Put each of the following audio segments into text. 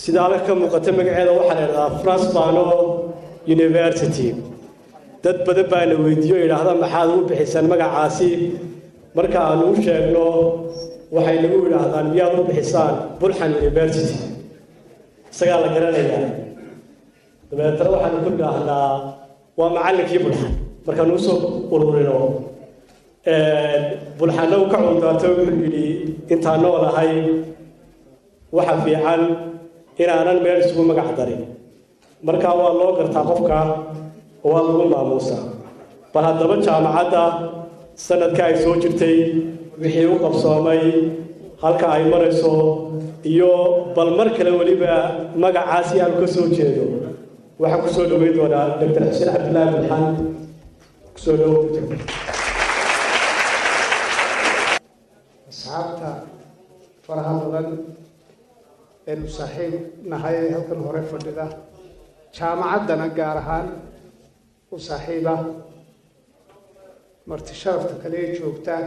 سيدالة كم مقدمة قاعدة واحدة فرانس بانو يونيفرسيتي dad badan baa la weydiiyo ilaahda maxaad u bixisaan magacaasi marka aan u sheegno waxay nagu ilaahdaan miyaad u bixisaan Burhan University isaga la garanayaa dabeetana waxaan ku dhaahnaa waa macallinkii Burhan marka uu soo ururino Burhan uu ka cuntato wuxuu yiri inta noolahay waxa fiican inaanan meel isugu magac darin marka waa loo gartaa qofka waa lagu maamuusaa bal haddaba jaamacadda sanadka ay soo jirtay wixii u qabsoomay halka ay marayso iyo bal mar kale waliba magacaasi aan ka soo jeedo waxaan ku soo dhaweyn doonaa Dr. Xuseen Cabdullaahi Burhan ku soo dhaweyn asxaabta faraha badan ee saaxiib nahay halkan hore fadhida jaamacaddana gaar ahaan وصاحبة مرتشافة كلية جوكتا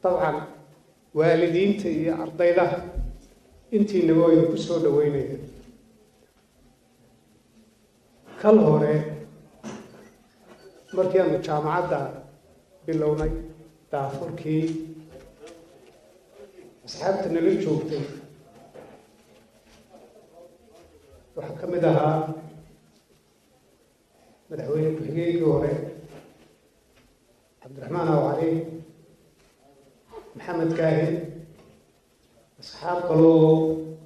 طبعا والدين تي أرضيدا انتي نوين كسو دويني كل هوري مركيان الجامعة دا بلوني دا فركي أصحابتنا اللي جوكتا وحكمدها مدحوين بحقيقي وهي عبد الرحمن أبو علي محمد كاهن أصحاب قلوب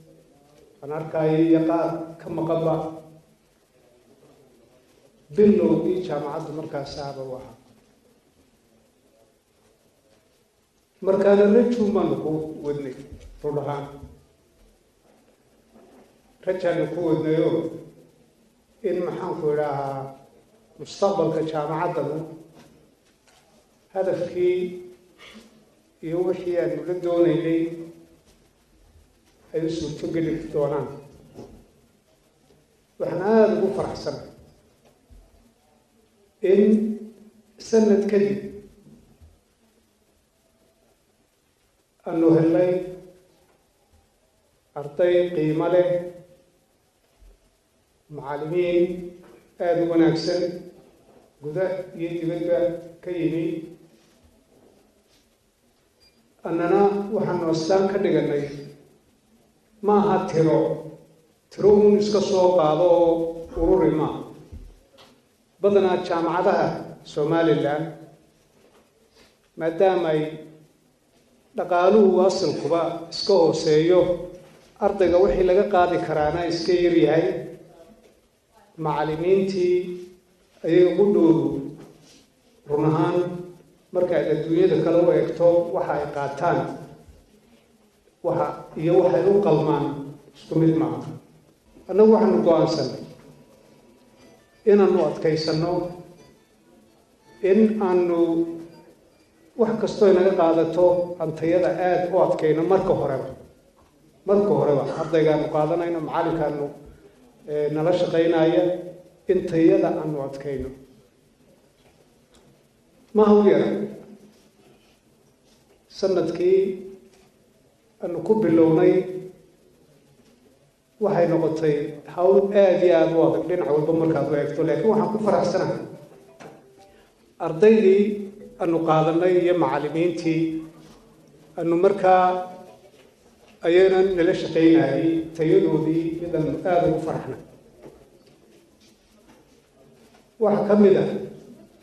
أنا أركاي يقع كم قبع بلو في جامعة مركز سابا واحد مركز الرجو منكو ودني رولهان رجع نكو ودني يوم إن محنكو لها مستقبل كجامعة هذا في يوحي أن يولدون إليه أيسو تقلب دونان وإحنا هذا فرح سنة إن سنة كذب أنه هلي أرطي قيمة له معلمين aad u wanaagsan guda iyo dibadda ka yimi annana waxaan noostaan ka dhiganay ma aha tiro uun iska soo qaado oo ururi ma badanaa jaamacadaha Somaliland maadaama ay dhaqaaluhu asalkuba iska hooseeyo ardayga wixii laga qaadi karaana iska yar yahay macallimiintii ayaga u dhow run ahaan marka ay adduunyada kale u eegto waxa ay qaataan waxay u qalmaan isku mid maaha annagu waxaanu go'aansanay inaanu adkaysano in aanu wax kastoo inaga qaadato antayada aad u adkayno marka horeba ardaygaanu qaadanayno macallinkaanu nala shaqaynaya intayada aanu adkayno ma hawiyara sanadkii aanu ku bilownay waxay noqotay hawl aad iyo aad u adag dhinac walba markaad u eegto laakiin waxaan ku faraxsanahay ardaydii aanu qaadanay iyo macallimiintii aanu markaa ayaynan nala shaqaynayay tayadoodii midan aad ugu faraxnay waxa ka mid ah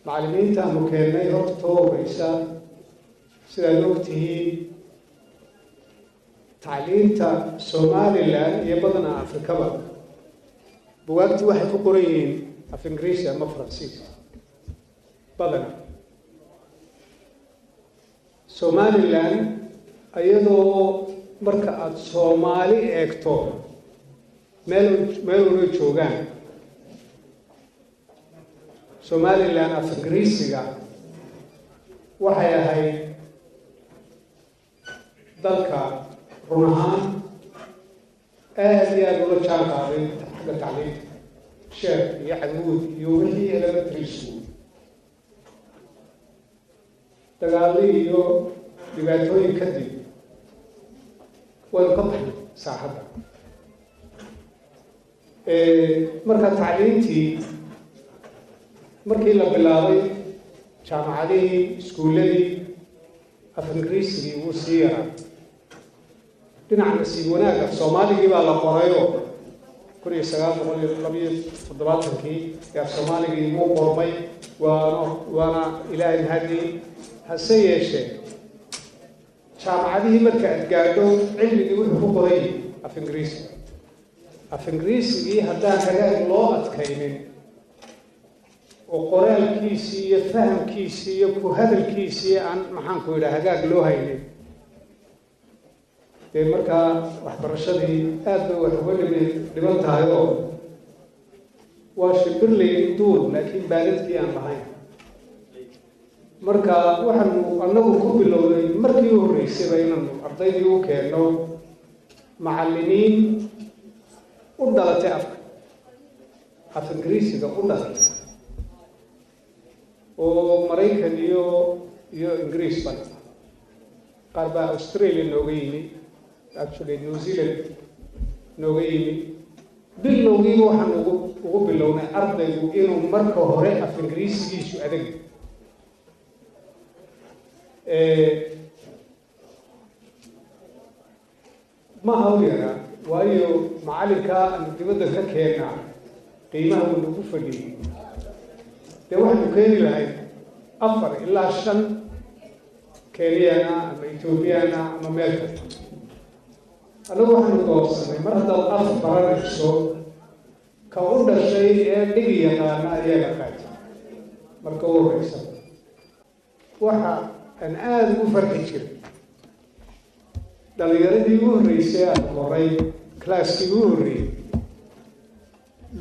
macallimiinta aanu keennay horta toogaysa sidaad ogtihiin tacliinta Somaliland iyo badanaa Afrikaba buugaagtii waxay ku qoran yihiin af Ingiriisi ama Faransiis badanaa Somaliland ayadoo marka aad Soomaali eegto meel wada joogaan Somaliland af Ingiriisiga waxay ahayd dalka run ahaan aad iyo aad ula jaan qaaday xagga tacliinta sheekh iyo camuud iyo wixii elementary school dagaallo iyo dhibaatooyin kadib waynu ka baxnay saaxadda marka tacliintii markii la bilaabay jaamacadihii iskuulladii af ingiriisigii wuu sii yaraa dhinaca nasiib wanaagga soomaaligii baa la qorayoo 1972 ee af soomaaligii wuu qormay waana ilaahay mahadii hase yeeshee jaamacadihii marka aad gaadho cilmigii wuxuu ku qoray af ingiriisigii haddaan hagaag loo adkaynin oo qoraalkiisii iyo fahamkiisii iyo ku hadalkiisii aan maxaanku idhaa hagaag loo haynin dee markaa waxbarashadii aad bay wax uga dhiban tahay oo waa shimbirley duur laakiin baaladkii aan lahayn marka waxaanu annagu ku bilownay markii u horreysayba inaanu ardaydii u keenno macallimiin u dhalatay af ingiriisiga u dhalatay oo maraykan iyo ingiriis ba qaar baa australia nooga yimi actually new zealand nooga yimi bilowgiiba waxaan ugu bilownay ardaygu inuu marka hore af ingiriisigiisu adag ma hawl yaraa waayo macallinkaa aanu dibadda ka keennaa qiimaha uu nagu fadhiyey dee waxaanu keeni lahayd 4 ilaa 5 kenyana ama ethoobiana ama meel kasta annagu waxaanu doorsanay mar haddaad af baranayso ka u dhashay ee dhigi yaqaana ayaga qaata marka u horeysa waxa aan aada ugu farxi jiray dhalinyaradii ugu horreysay aan qoray classkii ugu horreeyey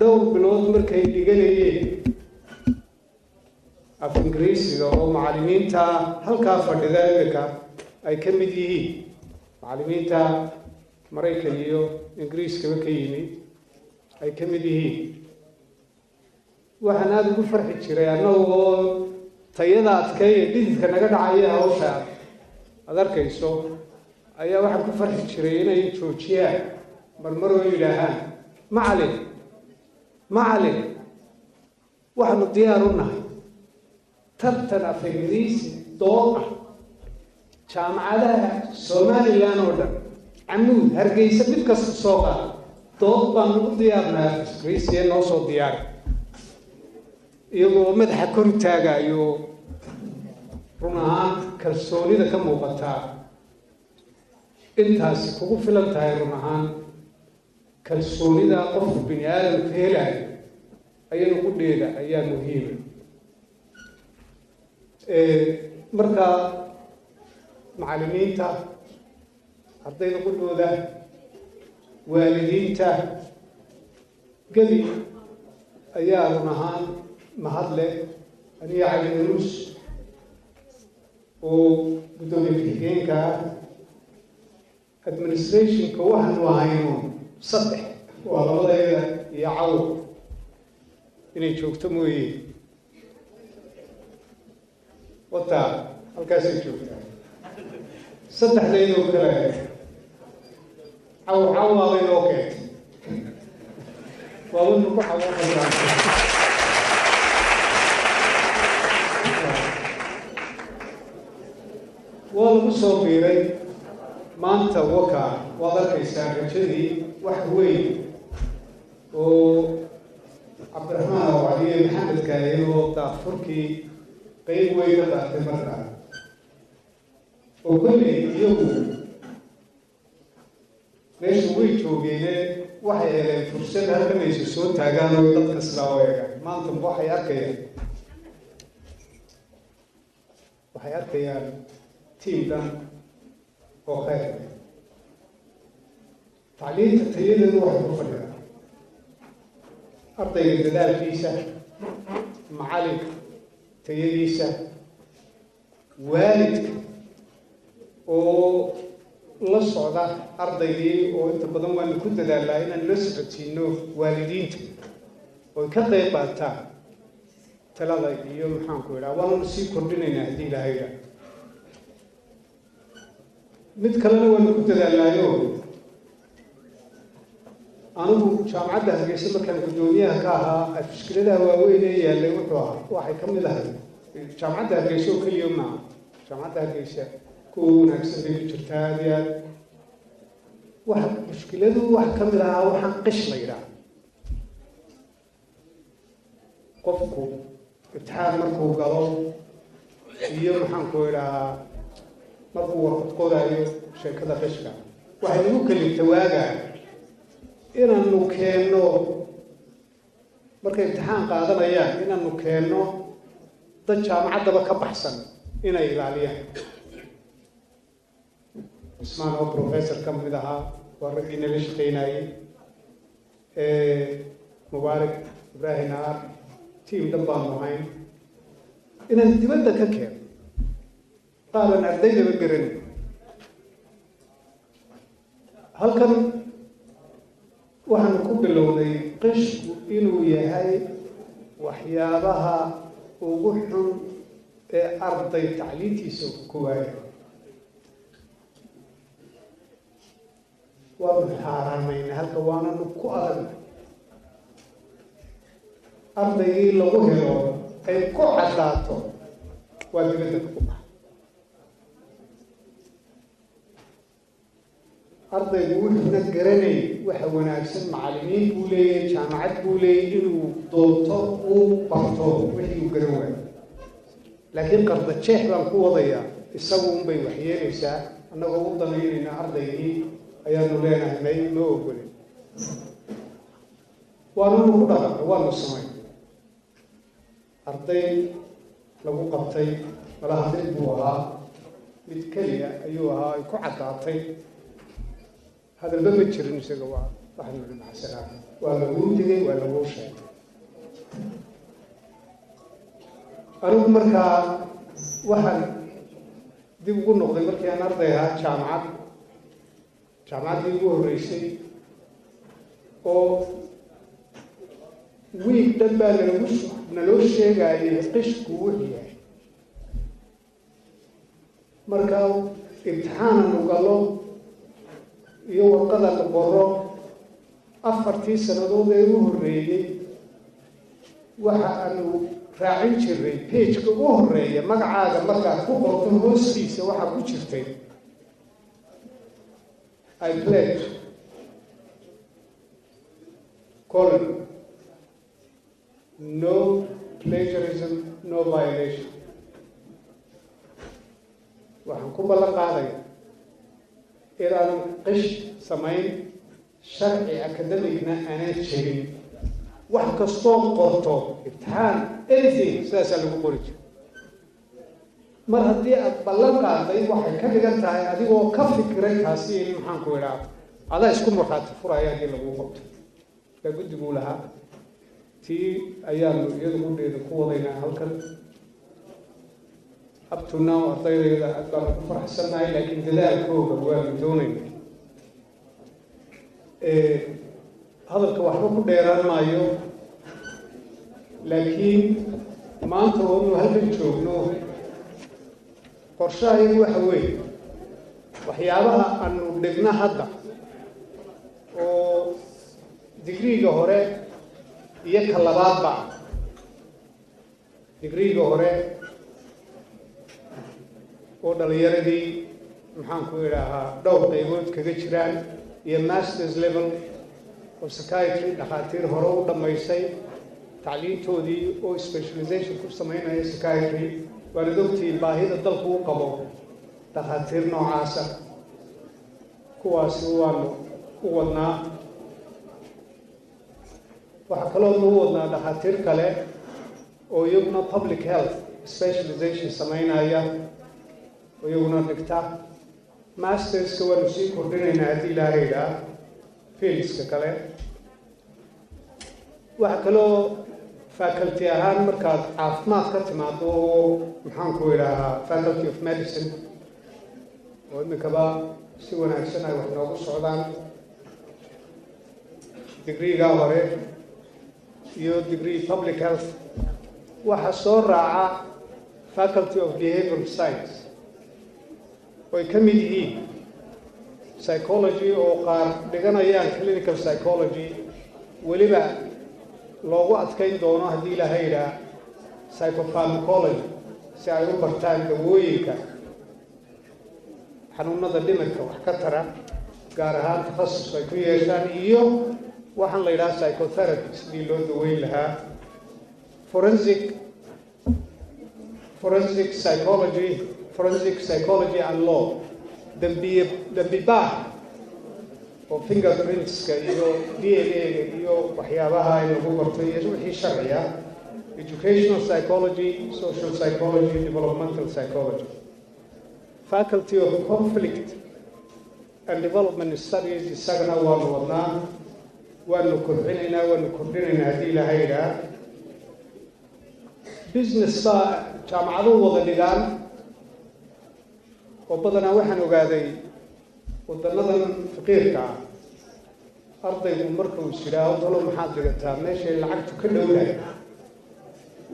dhowr bilood markay dhiganayeen af ingiriisiga oo macallimiinta halkaa fadhida imika ay ka mid yihiin macallimiinta maraykan iyo ingiriiskaba ka yimi ay ka mid yihiin waxaan aada ugu farxi jiray annagoo tayada adkeeye dhididka naga dhacaya hawsha aad arkayso ayaa waxaan ku farxi jiray inay joojiyaan marmaroo yidhaahaan macallin waxaanu diyaar u nahay tartan af ingiriisi dood ah jaamacadaha somalilan oo dhan camuud hargeysa mid kasta soo qaada dood baanu u diyaarnaa af ingiriisiya noo soo diyaari iyagoo madaxa kor taagayo run ahaan kalsoonida ka muuqataa intaasi kugu filan tahay run ahaan kalsoonida qofku bini aadamka helayo ayada qudheeda ayaa muhiima marka macallimiinta ardayda qudhooda waalidiinta gebi ayaa run ahaan mahadle aniga cali nuus oo guddoomiye ku-xigeenka administrationka waxaanu ahayno 3 waa labadayda iyo cawo inay joogto mooye wata halkaasay joogtaa 3daydoo kale cawo waabay noo keentay waabanu ku xawoonayaan waa lagu soo biiray maanta wakaa waad arkaysaa rajadii wax weyn oo cabdiraxmaan awcaliye maxamed kaaye oo daafurkii qeyb weyn ka qaatay markaa oo kolley iyagu meesha way joogeene waxay heleen fursad halkanaysa soo taagaan oo dadka sidaa u eegaan maanta waxay arkayaan tiim dhan oo khayr tacliinta tayadeedu waxay ku fadhidaa ardayga dadaalkiisa macallinka tayadiisa waalidka oo la socda ardaygii oo inta badan waanu ku dadaalnaa inaan la socodsiino waalidiinta oo ka qayb qaataan talada iyo maxaanku idhaha waanu sii kordhinaynaa haddii ilahayda mid kalena waanu ku dadaalnaayo anigu jaamacadda Hargeysa markaan gudoomiyaha ka ahaa mushkiladaha waaweyn ee yaallay wuxuu ahaa waxay ka mid ahayd jaamacadda Hargeysa oo keliya maaha jaamacadda Hargeysa kuwa wanaagsan bay ku jirtaa aad iyo aad waxa mushkiladu wax ka mid ahaa waxaan qish la yidhaahdo qofku imtixaan markuu galo iyo maxaan ku idhahaa markuu warqad qodayo sheekada qishka waxay nagu kaliftay waagaa inaanu keenno markay imtixaan qaadanayaan inaanu keenno dad jaamacaddaba ka baxsan inay ilaaliyaan ismaan oo professor ka mid ahaa waa raggii nala shaqaynayay mubaarak ibraahim naar tiim dhan baanu ahayn inaan dibadda ka keeno qaadan ardaydaba garanay halkan waxaan ku bilownay qishku inuu yahay waxyaabaha ugu xun ee arday tacliintiisa ku waayay waanu xaaraamaynay halka waananu ku adagnay ardaygii lagu helo ay ku caddaato waa dibadda ku baxa ardaygu wuxuuna garanay waxa wanaagsan macallimiin buu leeyahay jaamacad buu leeyahay inuu doonto uu barto wixii uu garan waayo laakiin qarda jeex baan ku wadayaa isagu unbay waxyeelaysaa annagoo u danaynayna ardaygii ayaanu leenahay may ma ogolin waanu ku dhaqanay waanu samay arday lagu qabtay malaha mid buu ahaa mid keliya ayuu ahaa ay ku caddaatay hadalba ma jirin isaga waa waxaan nidhi macasalaam waa laguu digay waa laguu sheegay anigu markaa waxaan dib ugu noqday markii aan arday ahaa jaamacaddii ugu horreysay oo wiig dhan baa naloo sheegayay qishku wuxuu yahay markaa imtixaananu gallo iyo warqada la qoro 4 sannadood ee ugu horreeyay waxa aanu raacin jiray page-ka ugu horreeya magacaaga markaad ku qorto hoostiisa waxaa ku jirtay I pledge colon no plagiarism no violation waxaan ku ballan qaadaya inaanan qish samayn sharci academicna aanan jirin wax kastoo qorto imtixaan anything sidaasaa lagu qori jiro mar haddii aad ballan qaaday waxay ka dhigan tahay adigoo ka fikiray kaasi in maxaan ku idhaa adaa isku markhaati furaya haddii lagu qabto kaa guddiguu lahaa tii ayaanu iyada gudheeda ku wadaynaa halkan up to now ardaydayda aad baanu ku faraxsannahay laakiin dadaalkooga waanu doonayna hadalka waxba ku dheeraan maayo laakiin maanta oonu halkan joogno qorshahaygu waxa weeye waxyaabaha aanu dhigna hadda oo digriiga hore iyo ka labaadba digriiga hore oo dhalinyaradii maxaan ku idhaahaa dhowr qaybood kaga jiraan iyo masters level oo psychiatry dhakhaatiir hore u dhammaysay tacliintoodii oo specialization ku samaynaya psychiatry waanad ogtihiin baahida dalku u qabo dhakhaatiir noocaasa kuwaasi waanu u wadnaa waxaa kaloonu u wadnaa dhakhaatiir kale oo iyaguna public health specialization samaynaya oo iyaguna dhigta masterska waanu sii kordhinaynaa haddii ilaahaydaa fields-ka kale waxaa kaloo faculty ahaan markaad caafimaad ka timaado oo maxaan ku idhaahaa faculty of medicine oo iminkaba si wanaagsan ay wax noogu socdaan digriigaa hore iyo degree public health waxaa soo raaca faculty of behavioral science oo ay ka mid yihiin psychology oo qaar dhiganayaan clinical psychology weliba loogu adkayn doono haddii ilaahay yidhaa psychopharmacology si ay u bartaan dawooyinka xanuunada dhimirka wax ka tara gaar ahaan takhasus ay ku yeeshaan iyo waxaan la yidhaha psychotherapy sidii loo daweyn lahaa forensic psychology and law dambi baax oo fingerprintska iyo DNA-ga iyo waxyaabaha ay lagu barto iyo wixii sharciya educational psychology, social psychology, developmental psychology. Faculty of conflict and development studies isagana waanu wadnaa waanu kordhinaynaa haddii ilaahay yidhaa business baa jaamacado wada dhigaan oo badanaa waxaan ogaaday wadanadan faqiirka ah ardaygu markuu is yidhaaho dalo maxaad dhigataa meeshay lacagtu ka dhowdahay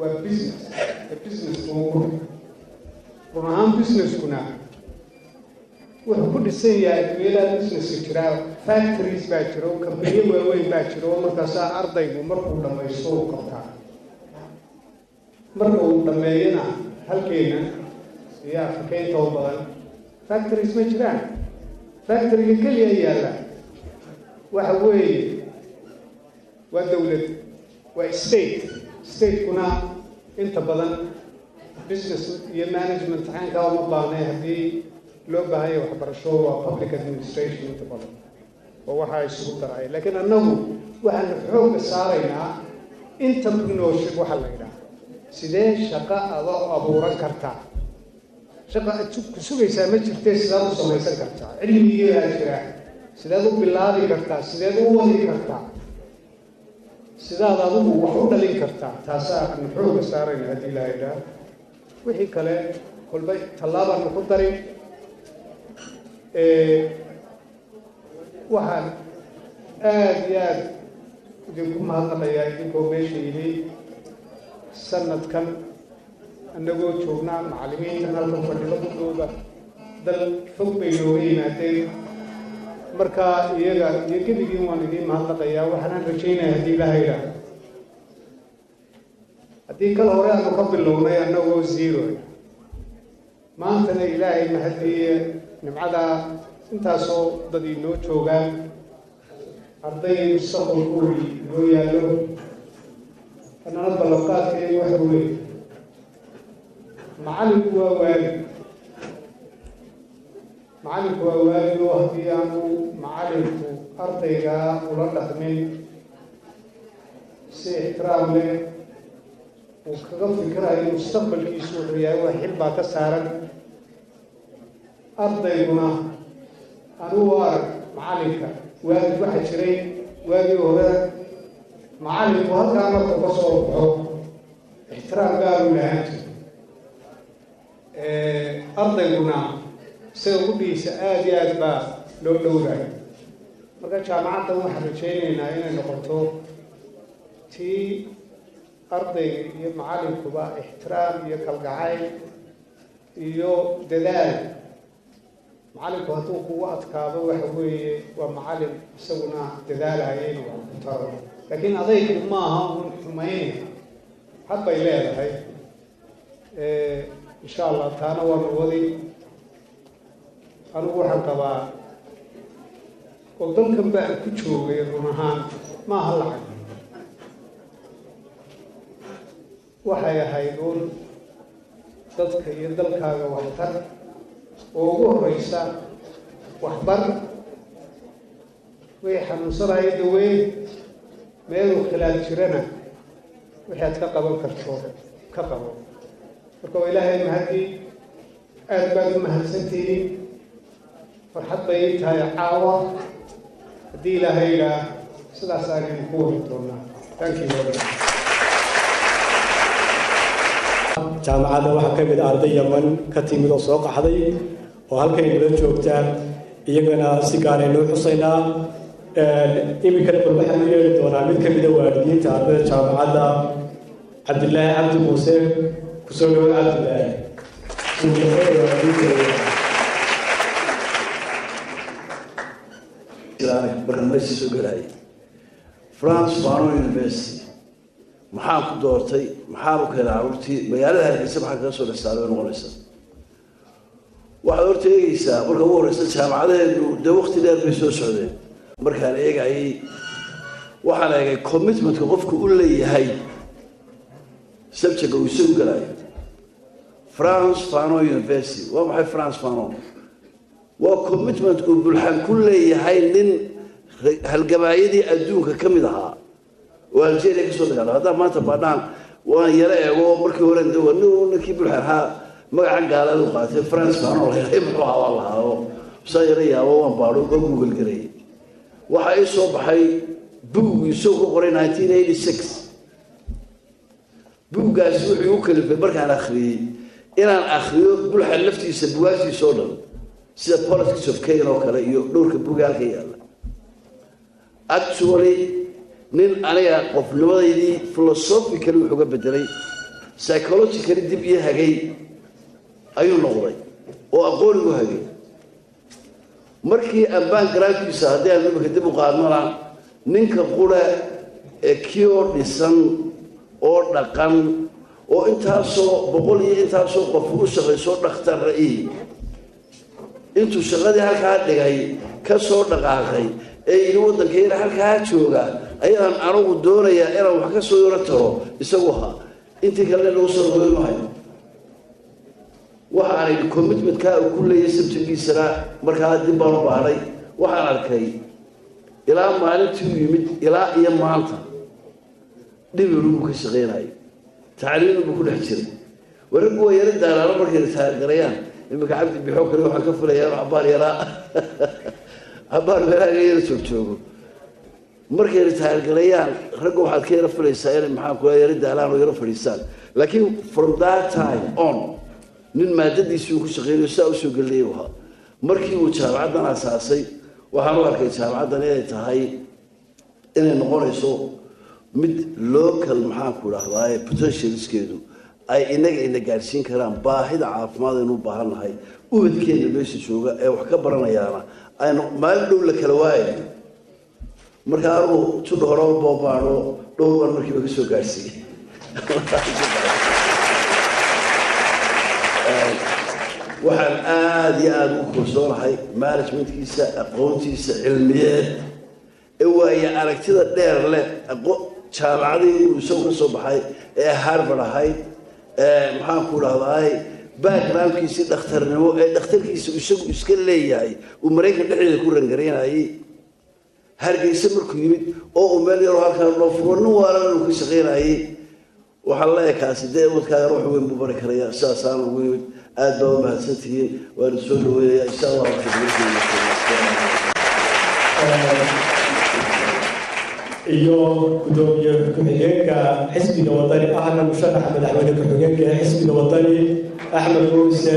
waa business run ahaan businesskuna wuxuu ku dhisan yahay adduunyada businesska jiraa factories baa jiro companiyo waaweyn baa jiro markaasaa ardaygu markuu dhammaysto u qabtaa marka uu dhammeeyana halkeena iyo afrikaynta oo badan factories ma jiraan factoryga keliya yaalla waxa weeye waa dawlad waa stateskuna inta badan business iyo management caynkaa uma baahnay haddii loo baahanya waxbarasho waa public administration inta badan oo waxaa isugu daraya laakiin annagu waxaanu xoogga saaraynaa entrepreneurship waxa la yidhaha sidee shaqo ada abuuran kartaa shaqa aad ku sugaysaa ma jirtee sidaad u samaysan kartaa cilmigeedaa jira sideed u bilaabi kartaa sideed u wadi kartaa sidaad adigu wax u dhalin kartaa taasaa aanu xoogga saarayna haddii ilaahay idhaa wixii kale kolba tallaabaanu ku darin waxaan aada iyo aada idinku mahadnaqayaa idinkoo meesha yimi sanadkan annagoo joognaa macallimiintan halkan fadhiladooda dal fog bay nooga yimaadeen markaa iyaga iyo gebigiin waan idiin mahadnaqayaa waxaanaan rajaynaya haddii ilaahay idhaa haddii kale hore aanu ka bilownay annagoo zero maantana ilaahay mahadiye nimcadaa intaasoo dad inoo joogaan arday mustaqbalkoodii inoo yaallo annana ballanqaadkeedu waxa weeye macallinku waa waalid oo haddii aanu macallinku ardaygaa ula dhaqmin si ixtiraam leh uu kaga fikirayo mustaqbalkiisu wuxuu yahay waa xil baa ka saaran ardayguna anugu arag macallinka waalid waxa jiray waagii hore macallinku halkaa markuu ka soo baxo ixtiraam gaaru lahaan jira ardayguna isaga gudhiisa aada iyo aad baa loo dhowrayo marka jaamacaddan waxaan rajaynaynaa inay noqoto tii ardayga iyo macallinkuba ixtiraam iyo kalgacayl iyo dadaal macallinku hadduu kugu adkaado waxa weeye waa macallin isaguna dadaalaya inuu wax ku taro laakiin adaygu maaha uun xumaynaya had bay leedahay insha allah taana waanu wadi anigu waxaan qabaa oo dalkan ba aan ku joogay run ahaan maaha lacag waxay ahayd uun dadka iyo dalkaaga waxtar oo ugu horeysa waxbar way xanuunsanaya daweyn meeluu khilaaf jirana wixii aad ka qaban karto ka qabo marka waa ilaahay mahadii aada baad u mahadsantihiin farxad bay ii tahay caawa haddii ilaahay idhaa sidaas aanaynu ku wadi doonaa thank you very much jaamacadda waxaa ka mid ah arday yaman ka timid oo soo qaxday oo halkan nala joogta iyagana si gaar aynoo xusaynaa iminkana bal waxaan u yeeri doonaa mid ka mida waalidiinta ardayda jaamacadda cabdillaahi cabdi muuse kusoo dhawo cabdillaahi barnaamijka soo galay France Fanon University maxaa ku doortay maxaa u kala carruurtii magaalada Hargeysa maxaa ka soo dhasaaray noqonaysa waxa horteegaysa marka uu horeysa jaamacadeedu de waqti dheer bay soo socdeen markaan eegay waxaan eegay commitment-ka qofku u leeyahay subject uu soo galay France Fanon University waa maxay France Fanon waa commitment uu bulxan ku leeyahay nin halgabaayadii adduunka ka mid ahaa oo Algeria ka soo dagaalay hadda maanta baadhaan waan yara eego markii hore ninkii bulxan ahaa magaca gaalada u qaatay France Fanon waxay muxuu ahaa wallahi sayra yaabo waan baadho Google garay waxa ay soo baxay buug isoo ku qoray 1986 buuggaas wuxuu u kalifay markaan akhriyay inaan akhriyo bulxan laftiisa buugaagtiisa oo dhan sida Politics of Cain oo kale iyo dhowrka buugaalka yaala actually nin aniga qofnimadeedii philosophically wuxuu ka bedelay psychologically dib iyo hagay ayuu noqday oo aqoon u hagay markii aan backgroundkiisa haddii aan imika dib u qaadnana ninka qura ee kii dhisan oo dhaqan oo intaasoo boqol iyo intaasoo qof u shaqayso dhakhtar ra'i intuu shaqadii halkaa dhigay ka soo dhaqaaqay ee yidhi waddankeena halkaa jooga ayaan anigu doonayaa inaan wax ka soo yaro taro isagu ahaa intii kalena lagu soo rogoy maayo waxaanay commitment-kaa uu ku leeyahay sabtigiisana markaa dib baan u baadhay waxaan arkay ilaa maalintii u yimid ilaa iyo maanta dhibiruu ka shaqeynayo tacliinuu ku dhex jiray wararku waa yara daalaalo markay taageerayaan imika cabdi bixoo kale waxaan ka filayaa cabaar yaraa cabaar meelaha yara joogo markay taageerayaan raggu waxaad ka yara filaysaa inay maxaa kula yara daalaan oo yara fadhiistaan laakiin from that time on nin maadadiisii uu ku shaqeynayo saa u soo geliyay waxa markii uu jaamacaddan asaasay waxaan u arkay jaamacaddan inay tahay inay noqonayso mid local maxaan ku dhahdaa potentialskeedu ay inaga gaarsiin karaan baahida caafimaad ee u baahannahay ubadkeena meesha jooga ee wax ka baranayaana ay maalin dhow la kala waayay marka anigu tudho hore boobaano dhowr markiiba ka soo gaarsiiyey waxaan aad iyo aad ugu kalsoonahay managementkiisa aqoontiisa cilmiyeed ee waaye aragtida dheer leh jaamacadii uu isagu ka soo baxay ee Harvard ahayd maxaan ku dhahdaa backgroundkiisa dhakhtarnimo ee dhakhtarkiisa isagu iska leeyahay uu Mareykan dhexdeeda ku rangareynayay Hargeysa markuu yimid oo uu meel yar halkaan loo furo wala uu ka shaqeynayay waxa la eekaasi wadkaaga ruux weyn buu bari karaya saasaan ugu yimid aad baa u mahadsantihiin waan soo dhaweeyaa insha Allah iyo gudoomiye ku-xigeenka xisbiga wadani ahna musharaxa madaxweyne ku-xigeenka xisbiga wadani Axmed Muuse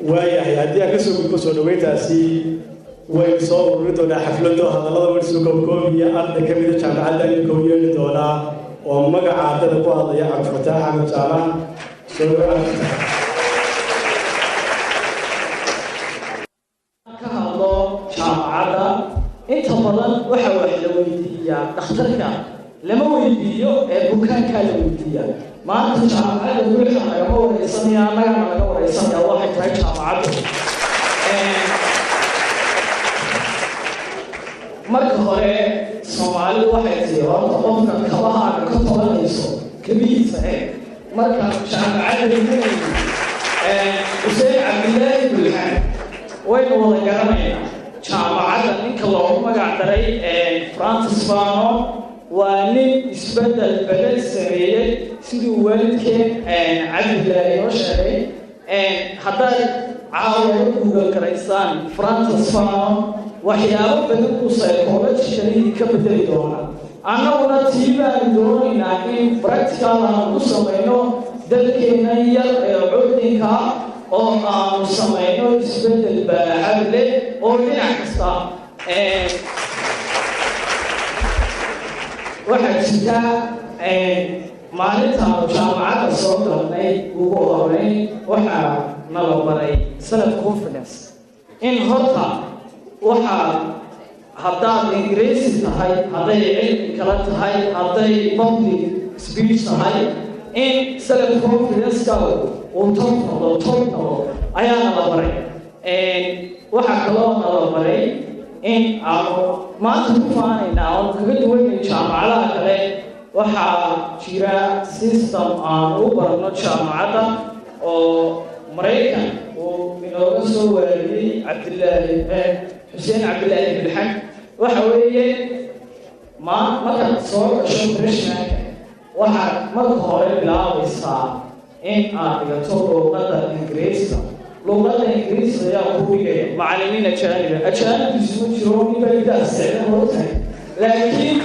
waayahay haddii aan ka soo gudbo soo dhaweyntaasi way soo ururin doonaa xaflado hadallada warsu koobkoobiya arday ka mida jaamacadda iminka u yeeli doonaa oo magaca ardada ku hadlaya Cabdifataax Axmed Jaamac soo dhawaada jaamacadda inta badan waxa wax la weydiiyaa dhakhtarka lama weydiiyo ee bukaanka la weydiiyaa maanta jaamacadda wixii laga wareysanaya anagana laga wareysanaya waxay tahay jaamacadda marka hore Soomaalidu waxay tiraa qofka kabahaaga ka tobanayso kabiisa marka jaamacadda Hussein Cabdillaahi Bulxan waynu wada garanaynaa jaamacadda ninka loogu magac daray France Fanon waa nin isbedel badan sameeyay sidii waalidkeen Cabdillaahi oo sheegay haddaad caawa Google garaysaan France Fanon waxyaabo badan ku psychology ka bedeli doona annaguna tiibaan doonaynaa in practical aan ku samayno dalkeena yar ee cudinka oo aan samayno isbedel baaxad leh oo dhinac kasta waxaa jirta maalinta jaamacadda soo galnay ugu horeyn waxaa nala baray self confidence in horta waxaa haddaad ingiriisi tahay hadday cilmi kala tahay hadday public speech tahay in self confidence-ka uu top noqdo ayaana la baray waxaa kaloo nala baray in aanu maanta ku faanaynaa oonu kaga duwanay jaamacadaha kale waxaa jira system aan u barano jaamacadda oo maraykan uu inooga soo waariyey xuseen cabdilaahi bilxan waxa weeye markaad soo gasho freshmanka waxaad marka hore bilaabaysaa in aad dhigato luuqadda ingiriiska luuqadda ingiriiska ayaa ku dhigaya macallimiin ajaanibkiisu ma jiro nibaydaas sicda mootahay laakiin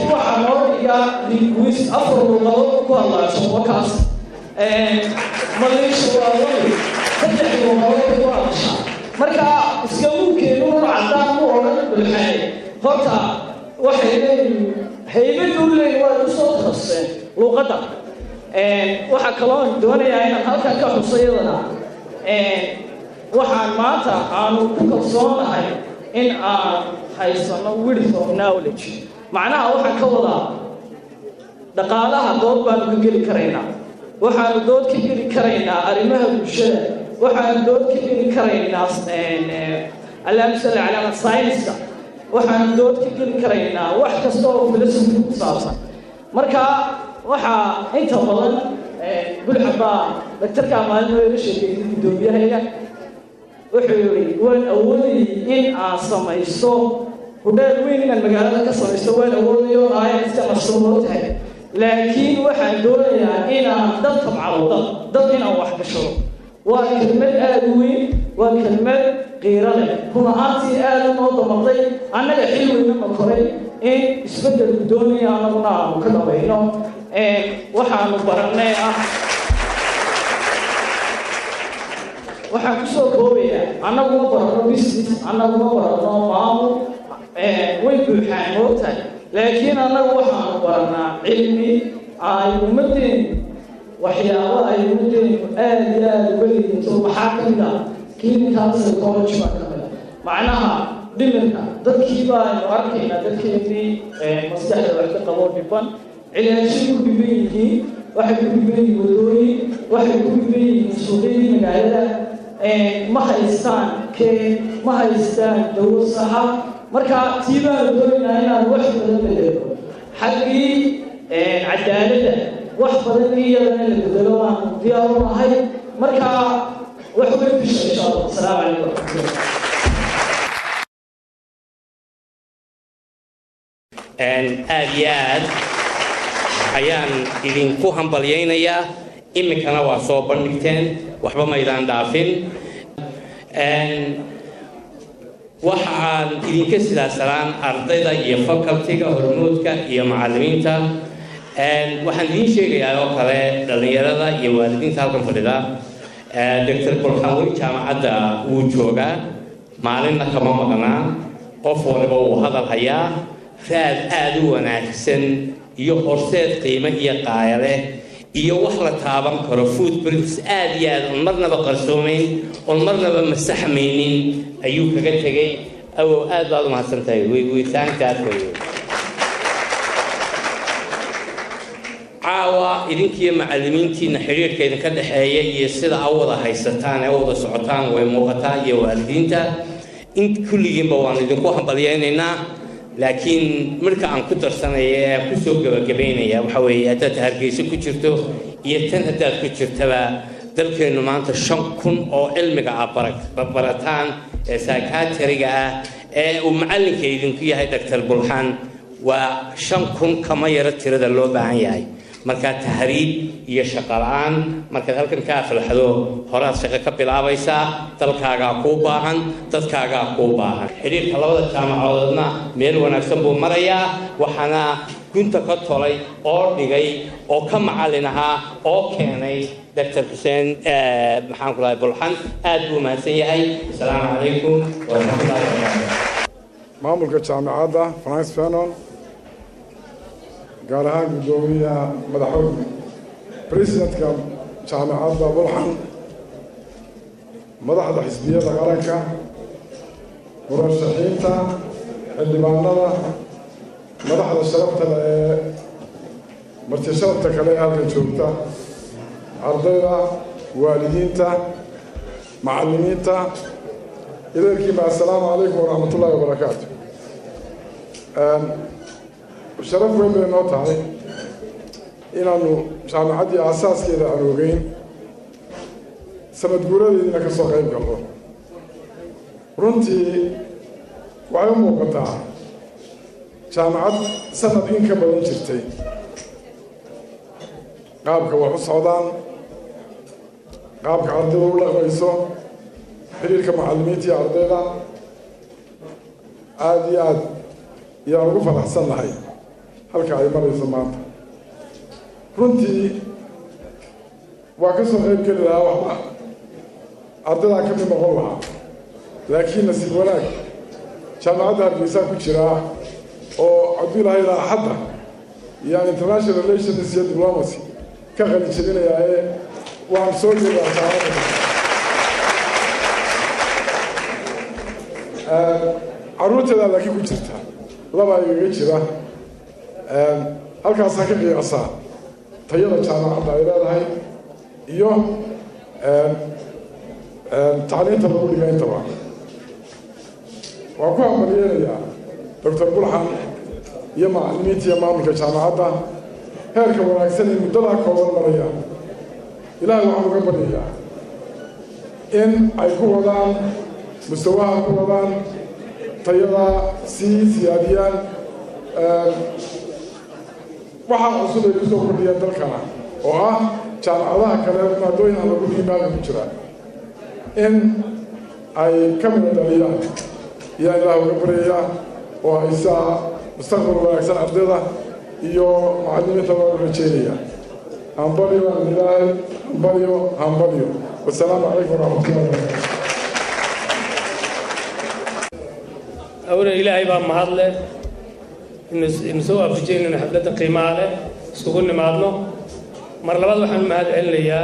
waxaa noo dhigaa linguist afar luuqadood ku hadlaaso wakaas maliisha waa wali saddex luuqadood ku hadasha marka iskamuukeenu caddaan u odhan bulxaye horta waxay leeyihin haybad u leeyihin waa u soo khaseen luuqadda waxaa kaloo doonayaa inaan halkan ka xusayadana waxaan maanta aanu ku kalsoonahay in aan haysano width of knowledge macnaha waxaan ka wadaa dhaqaalaha dood baanu ka geli karaynaa waxaanu dood ka geli karaynaa arrimaha bulshada waxaanu dood ka geli karaynaa allahumma salli calaa science-ka waxaanu dood ka geli karaynaa wax kasta oo philosophy ku saabsan marka waxaa inta badan bulxabaa daktarka maalin oo ila sheegay gudoomiyahayga wuxuu yidhi waan awoodayay in aan samaysto hudheel weyn inaan magaalada ka samaysto waan awoodayo aayad iska mashruulo tahay laakiin waxaan doonayaa inaan dad tabcado dad inaan wax gashado waa kelmad aada u weyn waa kelmad qiiro leh run ahaantii aada noo damaqday annaga xil weynama koray in isbeddelku doonaya annaguna aanu ka dhabayno waxaanu barannay waxaan kusoo koobayaa annaguma barano business annaguma barano maamul way buuxaan moogtahay laakiin annagu waxaanu barannaa cilmi ay ummaddeenu waxyaaba ay ummaddeenu aada iyo aada uga liidato maxaa ka mid ah clinical psychology baa ka mid ah macnaha dhimirka dadkii baaynu arkaynaa dadkeennii maskaxda wax ka qabo dhiban cilaashay ku dhiban yihiin waxay ku dhiban yihiin wadooyin waxay ku dhiban yihiin suuqyadii magaalada ma haystaan ma haystaan dawo saxa marka tii baanu doonaynaa inaan wax badan bedelo xaggii cadaaladda wax badan iyadana la bedelo aan diyaar u nahay marka wax way bisha insha allah asalaamu calaykum waraxmatullah aad iyo aad ayaan idinku hambalyaynayaa iminkana waa soo bandhigteen waxba maydaan dhaafin waxaan idinka sidaasanaan ardayda iyo facultyga hormoodka iyo macallimiinta waxaan idiin sheegayaa oo kale dhallinyarada iyo waalidiinta halkan fadhida doctor bulxan weli jaamacadda wuu joogaa maalinna kama maqnaa qof waliba wuu hadal hayaa raad aada u wanaagsan iyo horseed qiimo iyo qaaya leh iyo wax la taaban karo footprints aada iyo aad on marnaba qarsoomayn on marnaba masaxmaynin ayuu kaga tegay awow aad baad u mahadsan tahay weytaankaas wey caawa idinkiiyo macallimiintiina xiriirka idinka dhexeeya iyo sida a wada haysataan ee wada socotaan way muuqataa iyo waalidiinta in kulligiinba waan idinku hambalyaynaynaa laakiin marka aan ku darsanaya ee ku soo gabagabaynaya waxa weeye haddaad hargeysa ku jirto iyo tan haddaad ku jirtaba dalkeennu maanta 5,000 oo cilmiga barataan ee psychiatriga ah ee uu macallinka idinku yahay Dr. Bulxan waa 5,000 kama yara tirada loo baahan yahay marka tahriib iyo shaqo la'aan marka halkan ka aflaxdo horaad shaqo ka bilaabaysaa dalkaaga ku baahan dadkaaga ku baahan xiriirka labada jaamacadoodna meel wanaagsan buu marayaa waxana kunta ka tolay oo dhigay oo ka macallin ahaa oo keenay Dr. Hussein maxaan ku lahay Bulxan aad buu mahadsan yahay assalaamu calaykum wa rahmatullahi wa barakatuh maamulka jaamacadda France Fanon gaar ahaan gudoomiyaha madaxweyne presidentka jaamacadda Bulxan madaxda xisbiyada qaranka murashaxiinta xildhibaanada madaxda sharafta ee marti sharafta kale halkan joogta ardayda waalidiinta macallimiinta idaylkiiba assalaamu calaykum waraxmatullaahi wabarakaatu sharaf weyn bay noo tahay inaanu jaamacaddii aasaaskeeda aan ogeyn sanad guuradeediina ka soo qayb galno runtii waxay u muuqataa jaamacad sanad in ka badan jirtay qaabka wax u socdaan qaabka ardayda u dhaqmayso xiriirka macallimiinta iyo ardayda aada iyo aad yaan ugu faraxsan nahay halka ay marayso maanta runtii waa ka soo qayb geli lahaa waxba ardaydaa ka mid noqon lahaa laakiin nasiib wanaag jaamacadda hargeysaa ku jiraa oo hadduu ilahay ilaa axadda iyaan international relations iyo diplomacy ka qalin jebinayaa waan soo jeedaa jaamacadda carruurteedaa laakiin ku jirta laba igaga jira halkaasaa ka qiiqasaa tayada jaamacadda ay leedahay iyo tacliinta lagu dhiga intaba waan ku hambalyeelayaa doctor bulxan iyo macallimiinta iyo maamulka jaamacadda heerka wanaagsan ee muddadaa kooban maraya ilaahay waxaan uga baryayaa in ay ku wadaan mustawaha ku wadaan tayada sii siyaadiyaan waxaa cusub ay kusoo kordhiyaan dalkana oo ah jaamacadaha kale maadooyin aan lagu dhiimaalka ku jira in ay ka mida dhaliyaan yaa ilaah uga baryayaa oo ay saa mustaqbal wanaagsan ardayda iyo macallimiinta loo rajeynaya hambalyo aan ilaahay hambalyo wasalaamu calaykum waraxmatullahi wabarakatu أولا إلهي بام مهضلة إنه سوى في جينا حفلة قيمة له سكون معنا مر لبعض وحنا مهد عليا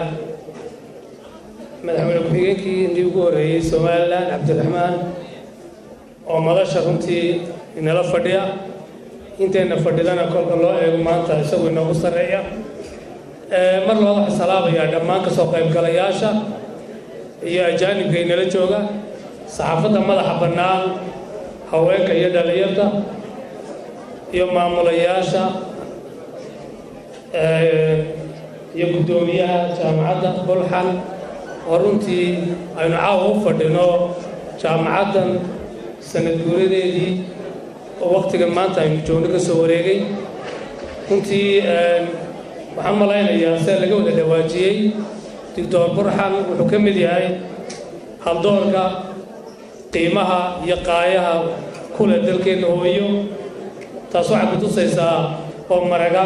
مدحون بحقيقي نديقو رئيس سومالا عبد الرحمن وماذا شرمتي إن لا فرديا إنت إن فردينا كل الله ما أنت سوي إنه مستريا مر لبعض السلام يا دمان كسوق يمكلياشا يا جانب كين لجوجا صحافة ماذا حبنا haweenka iyo dhalinyarta iyo maamulayaasha iyo guddoomiyaha jaamacadda bulxan oo runtii aynu caawa u fadhino jaamacaddan sanad guuradeedii oo waqtigan maanta aynu joogno ka soo wareegay runtii waxaan malaynayaa sida laga wada dhawaajiyey doctor burxan wuxuu ka mid yahay haldoorka qiimaha iyo qaayaha kule dalkeenna hooyo taas waxay ku tusaysaa oo maraga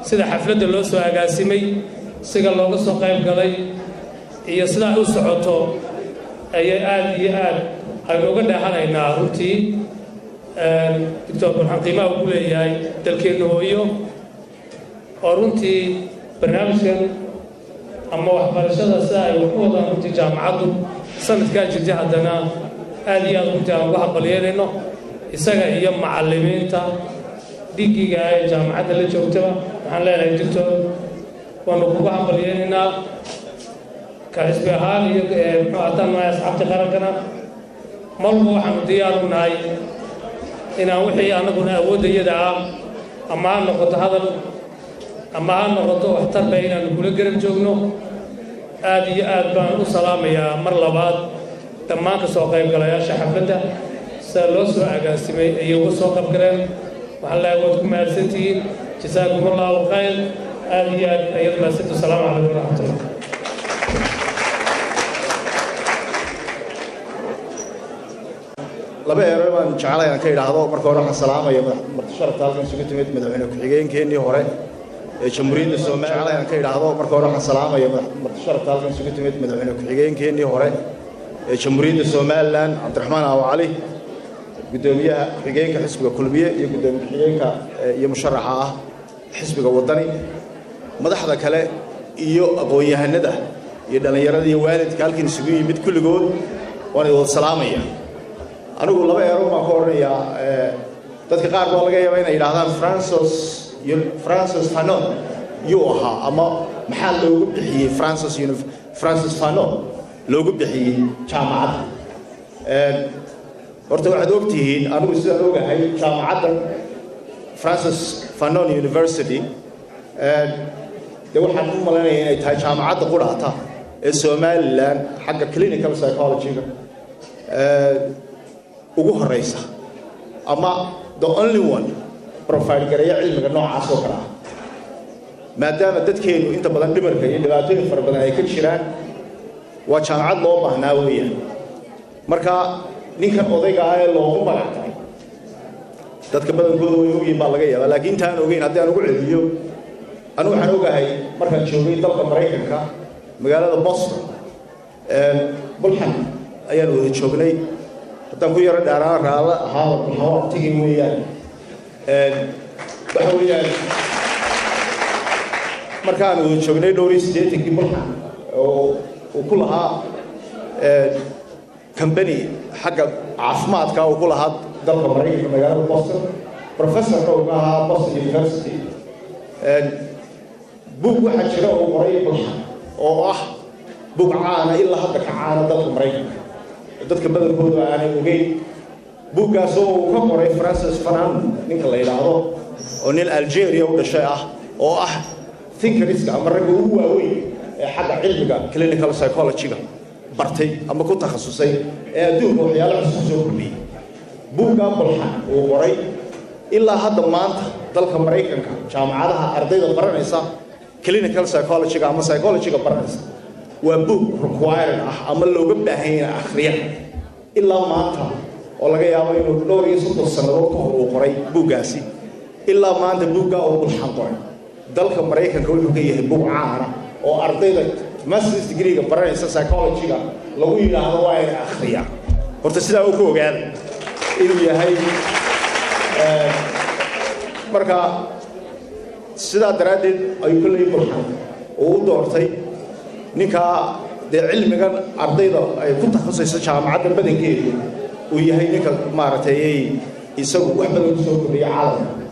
sida xafladda loo soo agaasimay siga looga soo qayb galay iyo sida ay u socoto ayay aad iyo aad aynu uga dheehanaynaa runtii doctor burxan qiimaha uu ku leeyahay dalkeenna hooyo oo runtii barnaamijkan ama waxbarashada sida ay wax u wadaan runtii jaamacaddu sanadkaa jirtay haddana aad iyo aad runtii aan uga hambalyeelayno isaga iyo macallimiinta dhigiga ee jaamacadda la joogtaba waxaan leenahay doctor waanu kuga hambalyeelaynaa ka xisbi ahaan iyo muxuu haddaan nahay asxaabta qarankana marba waxaanu diyaar u nahay inaan wixii annaguna awooddayada ah ama ha noqoto hadal ama ha noqoto waxtarba inaanu kula garab joogno aad iyo aad baan u salaamayaa mar labaad dhammaan ka soo qaybgalayaasha xafladda sida loo soo agaasimay ayay uga soo qaybgaleen waxaan leeyahay waad ku mahadsantihiin jasaakum allahu khayr aad iyo aad ayad mahadsanti asalaamu calaykum waraxmatullah laba eero baan jeclay aan ka idhaahdo marka hore waxaan salaamaya marti sharafta halkan isugu timid madaxweyne ku-xigeenkeennii hore ee jamhuuriyadda Soomaaliya aan ka idhaahdo marka hore waxaan salaamaya marti sharafta halkan isugu timid madaxweyne ku-xigeenkeennii hore ee jamhuuriyadda Soomaaliland Cabdiraxmaan Aw Cali gudoomiyaha ku-xigeenka xisbiga kulmiye iyo gudoomiyaha ku-xigeenka iyo musharaxa ah xisbiga wadani madaxda kale iyo aqoon-yahanada iyo dhalinyarada iyo waalidka halkan isugu yimid kulligood waan idin salaamaya anigu laba eero baan ka oranayaa dadka qaar baa laga yaabaa inay yidhaahdaan Francis Fanon yuu ahaa ama maxaa loogu bixiyey Francis Fanon loogu bixiyey jaamacadda horta waxaad ogtihiin anigu sidaan ogahay jaamacadda Francis Fanon University dee waxaan u malaynayaa inay tahay jaamacadda qudhaata ee Somaliland xagga clinical psychology-ga ugu horeysa ama the only one profile gareeya cilmiga noocaas oo kale ah maadaama dadkeenu inta badan dhimarka iyo dhibaatooyin fara badan ay ka jiraan waa jaamacad loo baahnaa weeyaan marka ninkan odayga ah ee loogu magacdaray dadka badankooda way ogyihiin baa laga yaabaa laakiin intaan ogeyn haddii aan ugu celiyo anigu waxaan ogahay markaan joogay dalka Maraykanka magaalada Boston bulxan ayaan wada joognay haddaan ku yaro dhaaraan raala ahaa waxaa tigi weeyaan waxa weeyaan markaan wada joognay dhowr iyo 80 bulxan oo ku lahaa company xagga caafimaadka oo ku lahaa dalka Maraykanka magaalada Boston professor oo ahaa Boston University buug waxa jira oo qoray bulxan oo ah buug caana ilaa hadda ka caana dalka Maraykanka dadka badankooda aanay ogeyn buuggaas oo ka qoray Francis Fanon ninka la yiraahdo oo nin Algeria u dhashay ah oo ah thinkeriska ama ragga ugu waaweyn ee xagga cilmiga clinical psychology-ga bartay ama ku takhasusay ee adduunka waxyaalaha cusub soo kordhiyay buugga bulxan oo qoray ilaa hadda maanta dalka Maraykanka jaamacadaha ardayda baranaysa clinical psychology-ga ama psychology-ga baranaysa waa book required ah ama looga baahan yahay akhriyada ilaa maanta oo laga yaabo inuu dhowr iyo 30 sanadood ka hor uu qoray buuggaasi ilaa maanta buugga oo bulxan qoray dalka Maraykanka wuxuu ka yahay buug caan ah oo ardayda master's degree-ga baranaysa psychology-ga lagu yiraahdo waa inay akhriyaan horta sidaa uu ku ogaado inuu yahay marka sidaa daraaddeed ayuu ka leeyahay bulxan oo u doortay ninka de cilmigan ardayda ay ku takhasusayso jaamacadda badankeedu uu yahay ninka maaragtay isagu wax badan ku soo kordhiyay caalamka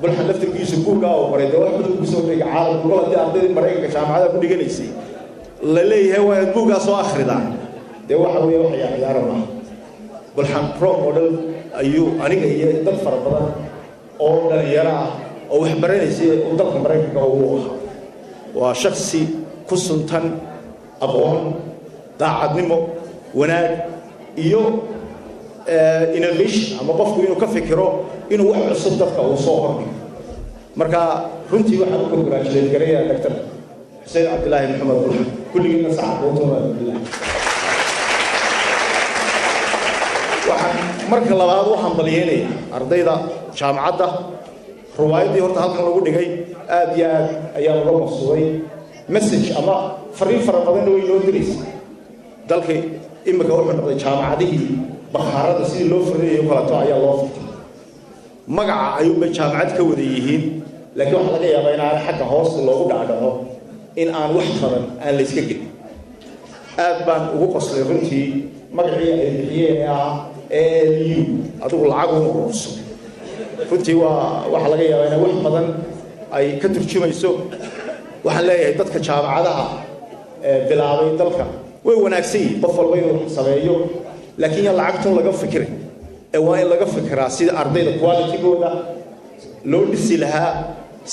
bulxan laftirkiisu buugga oo qoray de wax badan ku soo kordhiyay caalamka oo hadii ardayda Maraykanka jaamacadda ku dhiganaysay la leeyahay waa in buuggaas soo akhridaan de waxa weeye wax ciyaaro ma bulxan pro model ayuu aniga iyo dad fara badan oo dhalinyaro ah oo wax baranaysay oo dalka Maraykanka uu ahaa waa shakhsi ku suntan aqoon daacadnimo wanaag iyo innovation ama qofku inuu ka fikiro inuu wax cusub dadka uu soo hordhigo marka runtii waxaan ku congratulate gareeyaa Dr. Hussein Abdullahi Maxamed Bulxan kulligiina saacadooda Abdullahi waxaan marka labaad waxaan baliyeenayaa ardayda jaamacadda ruwaayadii horta halkan lagu dhigay aad iyo aad ayaa laga maqsuuday message ama fariin fara badan oo inoo diraysa dalka imika wuxuu noqday jaamacadihii bakhaarada sidii loo furinayo kalato ayaa loo furtay magaca ayuuba jaamacad ka wada yihiin laakiin waxaa laga yaabaa in aan xagga hoosta loogu dhacdhaco in aan wax badan aan la iska gelin aad baan ugu qoslay runtii magacii ay bixiyeen ee ah ALU adigu lacag ugu ururso runtii waxaa laga yaabaa in wax badan ay ka turjumayso waxaan leeyahay dadka jaamacadaha bilaabay dalka way wanaagsan yihiin qof walba inuu sameeyo laakiin ya lacagtun laga fikiray ee waa in laga fikiraa sida ardayda quality-gooda loo dhisi lahaa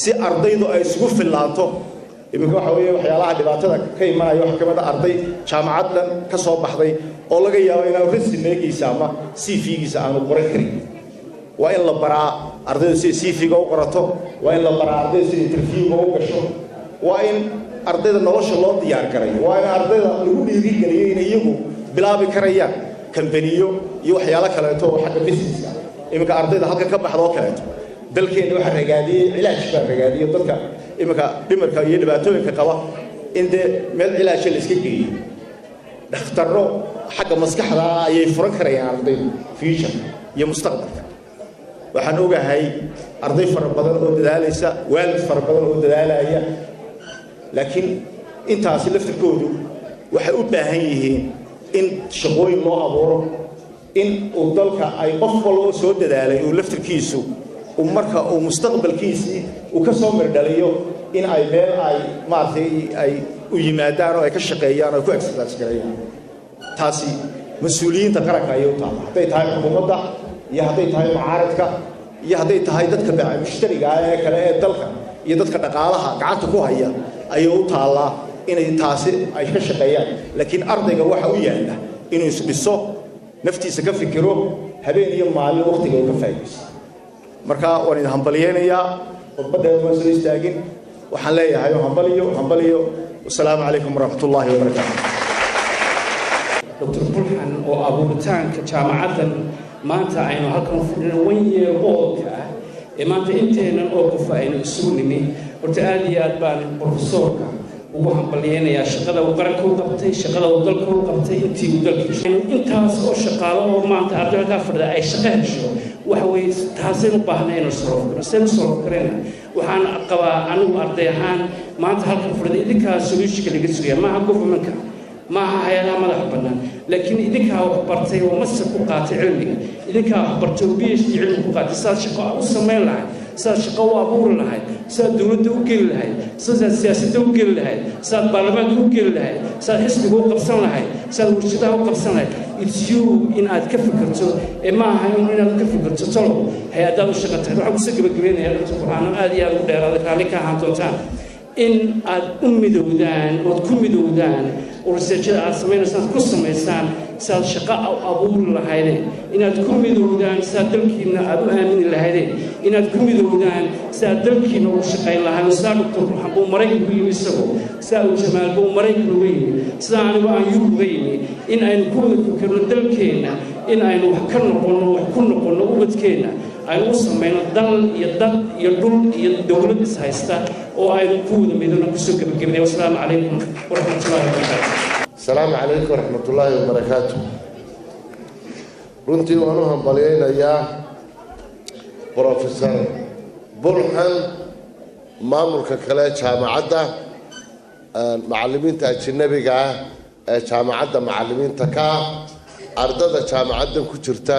si ardaydu ay isugu filaato iminka waxa weeye waxyaalaha dhibaatada ka imanaya wax kamid ah arday jaamacaddan ka soo baxday oo laga yaabo inuu resume-giisa ama CV-giisa aanu qoran karin waa in la baraa ardayda sida CV-ga u qorato waa in la baraa ardayda sida interview-ga u gasho waa in ardayda nolosha loo diyaar garay waa in ardayda lagu dhiirigeliyo in iyagu bilaabi karayaan kambaniyo iyo waxyaalo kaleeto oo xagga businesska iminka ardayda halka ka baxda oo kaleeto dalkeena waxa ragaadiyay cilaaj baa ragaadiyay dadka iminka dhimarka iyo dhibaatooyinka qaba in de meel cilaaj la iska geeyo dhakhtarro xagga maskaxda ayay furan karayaan ardaydu future iyo mustaqbalka waxaan ogahay arday fara badan oo dadaalaysa waalid fara badan oo dadaalaya laakiin intaasi laftirkoodu waxay u baahan yihiin in shaqooyin loo abuuro in uu dalka ay qof walba soo dadaalay uu laftirkiisu marka uu mustaqbalkiisii uu ka soo mirdhaliyo in ay meel ay maartay ay u yimaadaan oo ay ka shaqeeyaan oo ku exercise gareeyaan taasi mas'uuliyiinta qaranka ay u tahay haday tahay xukuumadda iyo haday tahay mucaaradka iyo haday tahay dadka baaca mushtariga ee kale ee dalka iyo dadka dhaqaalaha gacanta ku haya ay u taalaa inay taasi ay ka shaqeeyaan laakiin ardayga waxa uu yaala inuu isdhiso naftiisa ka fikiro habeen iyo maalin waqtiga uu ka faa'iideysto marka waan idin hambalyeynaya khudbadda ma soo istaagin waxaan leeyahay hambaliyo wassalaamu calaykum waraxmatullaahi wabarakaatuh dr bulxan oo abuuritaanka jaamacaddan maanta aynu halkan fadhino 1 year oldka ah ee maanta inteenan oo qof aynu isugu nimi horta aad iyo aad baan professorka ugu hambalyeynayaa shaqada uu qaranka u qabtay shaqada uu dalka u qabtay intii uu dalkiisa intaas oo shaqaalo oo maanta ardayda fadhida ay shaqo hesho waxa weeye taasina u baahnaa inuu soo kareen waxaan qabaa anigu arday ahaan maanta halkan fadhida idinkaa solution laga sugaya maaha governmentka maaha hay'adaha madaxa bannaan laakiin idinkaa wax bartay oo masar ku qaatay cilmiga idinkaa wax bartay oo PhD cilmi ku qaatay saad shaqo u samayn lahayd saad shaqo u abuuri lahayd saad dowladda u geli lahayd saad siyaasadda u geli lahayd saad baarlamaanka u geli lahayd saad xisbiga u qabsan lahayd saad warshadaha u qabsan lahayd it's you in aad ka fikirto ee maaha inaad ka fikirto talo hay-adaad u shaqo tahay waxaan kusoo gabagabeynayaa dr burxaan aad iyo aad ugu dheeraaday raalli ka ahaan doontaan in aad u midowdaan ood ku midowdaan researchada aad samaynaysaan ku samaysaan saad shaqo abuuri lahaydeen inaad ku midowdaan saad dalkiina aad u aamini lahaydeen inaad ku midowdaan saad dalkiina ugu shaqayn lahayd saa dr burxaan buu maraykanku yimi isagoo saa uu jamaal buu maraykan uga yimi sidaa anigu aan yurub uga yimi in aynu ku wada fikirno dalkeenna in aynu wax ka noqonno wax ku noqonno ubadkeenna aynu u samayno dal iyo dad iyo dhul iyo dowlad is haysta oo aynu ku wada midowno kusoo gabagabnay wasalaamu calaykum waraxmatullahi wabarakaatu السلام عليكم ورحمة الله وبركاته runtii waan u hambalyeynayaa professor bulxan maamulka kale jaamacadda macallimiinta ajnabiga ah ee jaamacadda macallimiinta ka ardada jaamacaddan ku jirta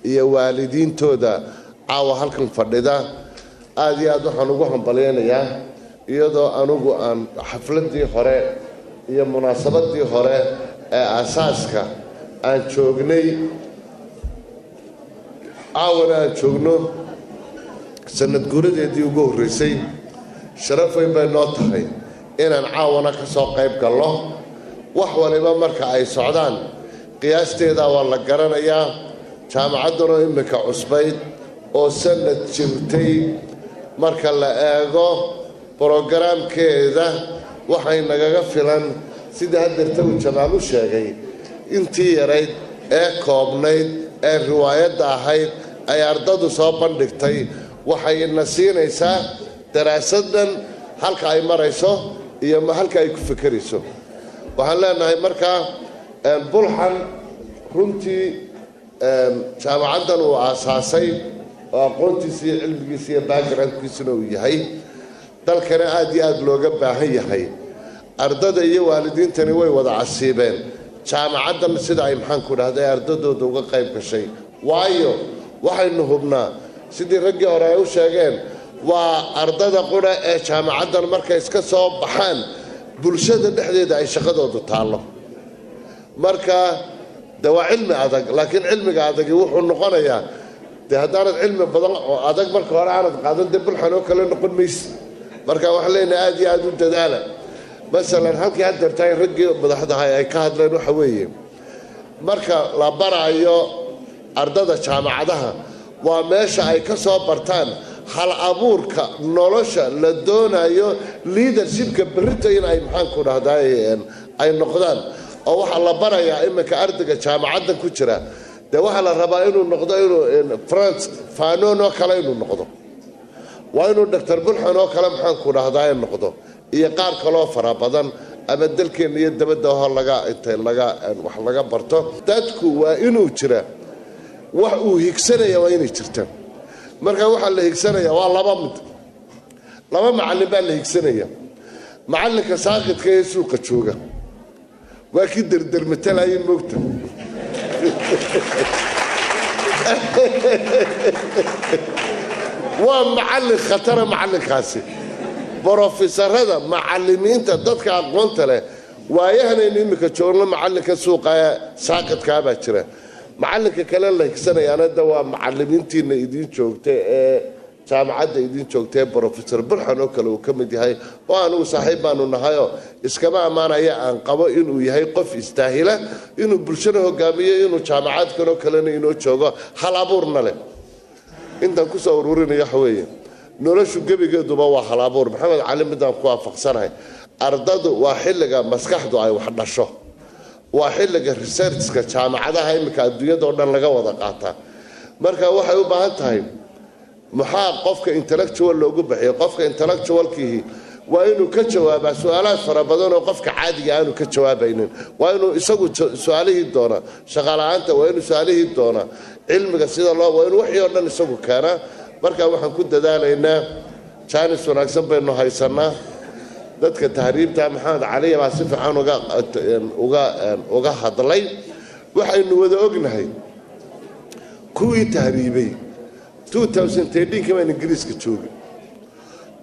iyo waalidiintooda caawa halkan fadhida aad iyo aad waxaan ugu hambalyeynayaa iyadoo anigu aan xafladii hore iyo munaasabadii hore ee asaaska aan joognay caawana aan joogno sanad guuradeedii ugu horreysay sharaf weyn bay noo tahay inaan caawana ka soo qayb galno wax waliba marka ay socdaan qiyaasteeda waa la garanayaa jaamacadduna imika cusbayd oo sanad jirtay marka la eego brogaraamkeeda waxay nagaga filan sida haddeerta uu jamaal u sheegay intii yarayd ee koobnayd ee riwaayadda ahayd ay ardadu soo bandhigtay waxay na siinaysaa daraasaddan halka ay marayso iyo halka ay ku fekerayso waxaan leenahay markaa bulxan runtii jaamacaddan uu aasaasay oo aqoontiisa iyo cilmigiisa iyo backgroundkiisuna uu yahay dalkana aad iyo aad looga baahan yahay ardada iyo waalidiintani way wada casiibeen jaamacaddan sida ay maxaanku dhahday ardadooda uga qayb gashay waayo waxaynu hubnaa sidii raggii hore ay u sheegeen waa ardada qura ee jaamacaddan markay iska soo baxaan bulshada dhexdeeda ay shaqadoodu taallo marka de waa cilmi adag laakiin cilmiga adagi wuxuu noqonayaa dee haddaanad cilmi badan oo adag marka hore aanad qaadan dee bulxan oo kale noqon mayse marka waxaan leenahay aad iyo aad u dadaala masalan halkii haddeertahay raggii madaxdahay ay ka hadleen waxa weeye marka la barayo ardada jaamacadaha waa meesha ay ka soo bartaan hal abuurka nolosha la doonayo leadershipka berrita in ay maxaanku dhahday ay noqdaan oo waxaa la barayaa iminka ardayga jaamacaddan ku jira dee waxaa la rabaa inuu noqdo inuu France fanon oo kale inuu noqdo waa inuu dr bulxan oo kale maxaanku dhahday noqdo iyo qaar kaloo fara badan ama dalkeenna iyo dabadda oo wax laga barto dadku waa inuu jira wax uu higsanaya waa inay jirta marka waxaa la higsanaya waa laba macallin baa la higsanaya macallinka saaqidka ee suuqa jooga waa kii derdermatalayay moogta waa macallin khatara macallinkaasi brofesorada macallimiinta dadka aqoonta leh waayahanaynu iminka joogno macallinka suuqa saaqidkaa baa jira macallinka kale la higsanayaana da waa macallimiintiina idiin joogta ee jaamacadda idiin joogta ee brofesor burxan oo kale uu ka mid yahay oo anugu saaxiib baanu nahayoo iskama ammaanaya aan qabo inuu yahay qof istaahila inuu bulshada hogaamiyo inuu jaamacadkan oo kalena inoo joogo hal abuurna leh intaan kusoo ururinaya waxa weeye noloshu gebigeeduba waa hal abuur maxamed cali midaan ku waafaqsanahay ardadu waa xilliga maskaxdu ay wax dhasho waa xilliga researchka jaamacadaha iminka adduunyada oo dhan laga wada qaataa marka waxay u baahan tahay maxaa qofka intellectual loogu bixiyo qofka intellectualkiihi waa inuu ka jawaabaa su-aalaad fara badan oo qofka caadiga aanu ka jawaabaynin waa inuu isagu su-aalihii doonaa shaqala-aanta waa inuu su-aalihii doonaa cilmiga sida loo waa inuu wixii oo dhan isagu keenaa marka waxaan ku dadaalaynaa jaanis wanaagsan baynu haysanaa dadka tahriibta maxamed cali baa si fiican uga hadlay waxaynu wada ognahay kuwii tahriibay 2013 baan ingiriiska joogay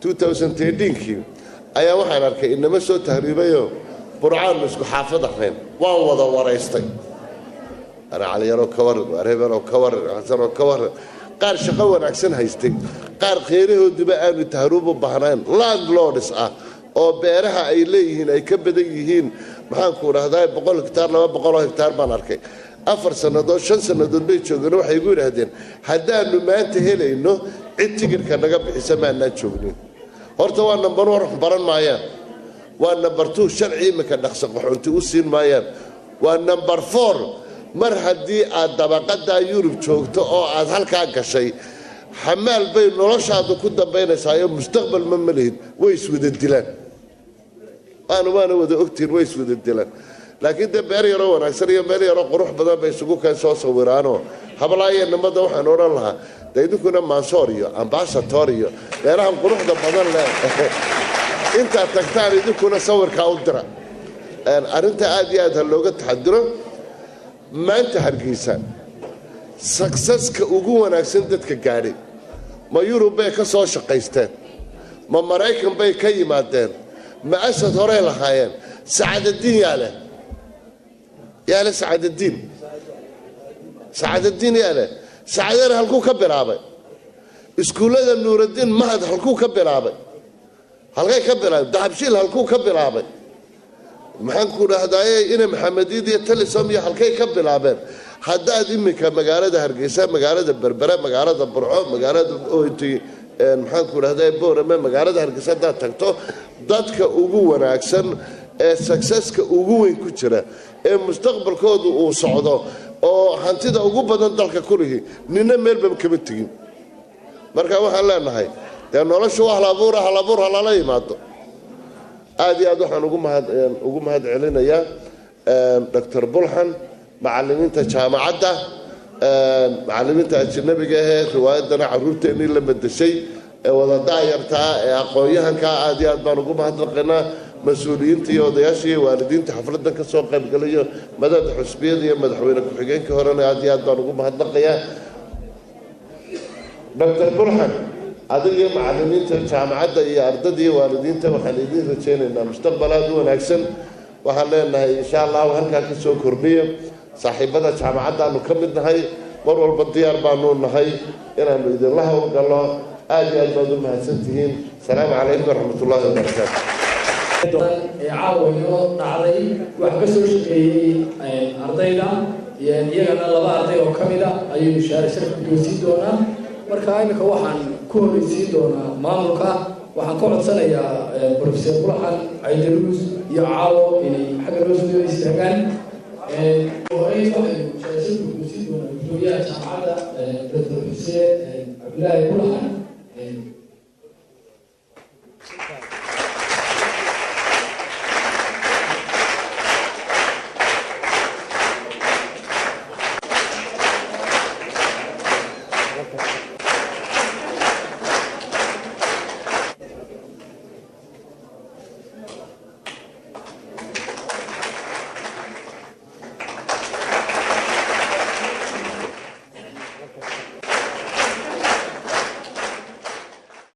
2013 ayaa waxaan arkay inama soo tahriibayoo burcaan isku xaafad ahayn waan wada waraystay ana caliyaro ka waran areebano ka waran xasano ka waran qaar shaqo wanaagsan haystay qaar kheyrahoodiba aanu tahriib u baahnayn landlords ah oo beeraha ay leeyihiin ay ka badan yihiin maxaan ku rahdaa 100 hektaar 200 hektaar baan arkay 4 sanadood 5 sanadood bay joogeen waxay igu yiraahdeen haddaanu maanta helayno cid tigirka naga bixisa maanaan joognin horta waa number 1 baran maayaan waa number 2 sharci imika dhaqso qaxoonti u siin maayaan waa number 4 mar haddii aad dabaqada Yurub joogto oo aad halkaa gashay xamaal bay noloshaadu ku dambaynaysaa iyo mustaqbal ma malihid way iswada dilaan waana wada ogtiin way iswada dilaan laakiin de beer yaro wanaagsan iyo meel yaro qurux badan bay isugu keen soo sawiraanoo hablaayeen nimada waxaan odhan lahaa daydinkuna mansoor iyo ambassador iyo beerahan quruxda badan leh intaad tagtaan idinkuna sawirkaa u dira arrinta aad iyo aad ha looga taxadiro maanta Hargeysa successka ugu wanaagsan dadka gaadhay ma Yurub bay ka soo shaqaysteen ma Maraykan bay ka yimaadeen ma asad hore lahaayeen Saadadiin yaale Saadadiin yaale Saadar halku ka bilaabay iskuulada Nuuruddin Mahad halku ka bilaabay halkay ka bilaabay Dahabshiil halku ka bilaabay maxaan ku raahdaayay inay maxamediid iyo talisom iyo halkay ka bilaabeen haddaad imika magaalada Hargeysa magaalada Berbera magaalada Burco magaalada Ooyti maxaan ku raahdaayay Boorame magaalada Hargeysa haddaad tagto dadka ugu wanaagsan ee successka ugu weyn ku jira ee mustaqbalkoodu uu socdo oo hantida ugu badan dalka ku lihi nina meelba kama tagin marka waxaan leenahay dee noloshu wax la abuur la yimaado aad iyo aad waxaan ugu mahad celinayaa Dr. Bulxan macallimiinta jaamacadda macallimiinta ajnabiga ah riwaayadana caruurteennii la madashay ee wada daayarta ee aqoon-yahanka aad iyo aad baan ugu mahadnaqaynaa mas-uuliyiinta iyo odayaasha iyo waalidiinta xafladdan ka soo qaybgalayo madada xusbiyada iyo madaxweyne ku-xigeenka horena aad iyo aad baan ugu mahadnaqayaa Dr. Bulxan adiga macallimiinta jaamacadda iyo ardayda iyo waalidiinta waxaan idin rajaynaynaa mustaqbal aad u wanaagsan waxaan leenahay insha Allah halkaa ka soo kordhiyo saaxiibada jaamacadda aanu ka mid nahay mar walba diyaar baanu nahay inaanu idinla hawlgalno aad iyo aad baad u mahadsantihiin salaamu calaykum waraxmatullaahi wabarakaatu caawiyo dhacday wax ka soo shaqeeyay ardayda iyagana 2 arday oo kamid ah ayuu sharaf guddoonsiin doonaa marka imika waxaan ku horeysiin doonaa maamulka waxaan ka codsanayaa Professor Bulxan Aydaruus iyo Caawo inay xagga loo soo istaagaan waxay sharaf guddoonsiin doonaa gudoomiyaha jaamacadda Dr. Hussein Abdullaahi Bulxan